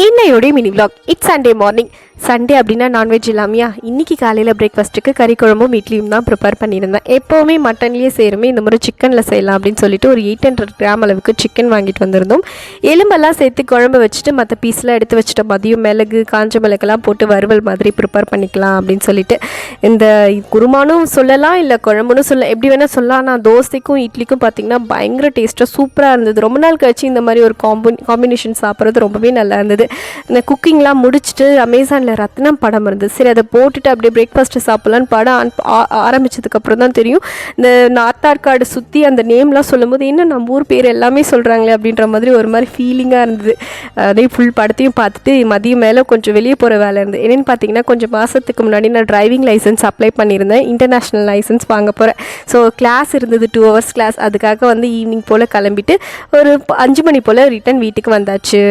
இன்னையோடைய mini vlog. It's Sunday morning. Sunday அப்படின்னா nonveg இல்லாமையா இன்றைக்கி காலையில் பிரேக்ஃபாஸ்ட்டுக்கு கறி குழம்பும் இட்லியும் தான் ப்ரிப்பேர் பண்ணியிருந்தேன். எப்போவுமே மட்டன்லேயே செய்கிறோமே, இந்த மாதிரி சிக்கனில் செய்யலாம் அப்படின்னு சொல்லிட்டு ஒரு 800 கிராம் அளவுக்கு சிக்கன் வாங்கிட்டு வந்திருந்தோம். எலும்பெல்லாம் சேர்த்து குழம்பு வச்சுட்டு மற்ற பீஸ்லாம் எடுத்து வச்சுட்டு மதியம் மிளகு காஞ்ச மிளகெல்லாம் போட்டு வறுவல் மாதிரி ப்ரிப்பேர் பண்ணிக்கலாம் அப்படின்னு சொல்லிட்டு இந்த குருமானும் சொல்லலாம், இல்லை குழம்புன்னு எப்படி வேணால் சொல்லலாம். நான் தோசைக்கும் இட்லிக்கும் பார்த்திங்கன்னா பயங்கர டேஸ்ட்டாக சூப்பராக இருந்தது. ரொம்ப நாள் கழிச்சு இந்த மாதிரி ஒரு காம்பினேஷன் சாப்பிட்றது ரொம்பவே நல்லா இருந்தது. இந்த குக்கிங்லாம் முடிச்சுட்டு அமேசானில் ரத்னம் படம் இருந்தது. சரி, அதை போட்டுட்டு அப்படியே பிரேக்ஃபாஸ்ட்டு சாப்பிட்லான்னு படம் ஆரம்பித்ததுக்கப்புறம் தான் தெரியும், இந்த ஆதார் கார்டு சுற்றி அந்த நேம்லாம் சொல்லும்போது இன்னும் நம்ம ஊர் பேர் எல்லாமே சொல்கிறாங்களே அப்படின்ற மாதிரி ஒரு மாதிரி ஃபீலிங்காக இருந்தது. அதே ஃபுல் படத்தையும் பார்த்துட்டு மதியம் மேலே கொஞ்சம் வெளியே போகிற வேலை இருந்தது. என்னென்னு பார்த்தீங்கன்னா, கொஞ்சம் மாதத்துக்கு முன்னாடி நான் டிரைவிங் லைசன்ஸ் அப்ளை பண்ணியிருந்தேன். இன்டர்நேஷ்னல் லைசன்ஸ் வாங்க போகிறேன். ஸோ கிளாஸ் இருந்தது, 2 hours கிளாஸ். அதுக்காக ஈவினிங் போல் கிளம்பிட்டு ஒரு 5 மணி போல் ரிட்டன் வீட்டுக்கு வந்தாச்சு.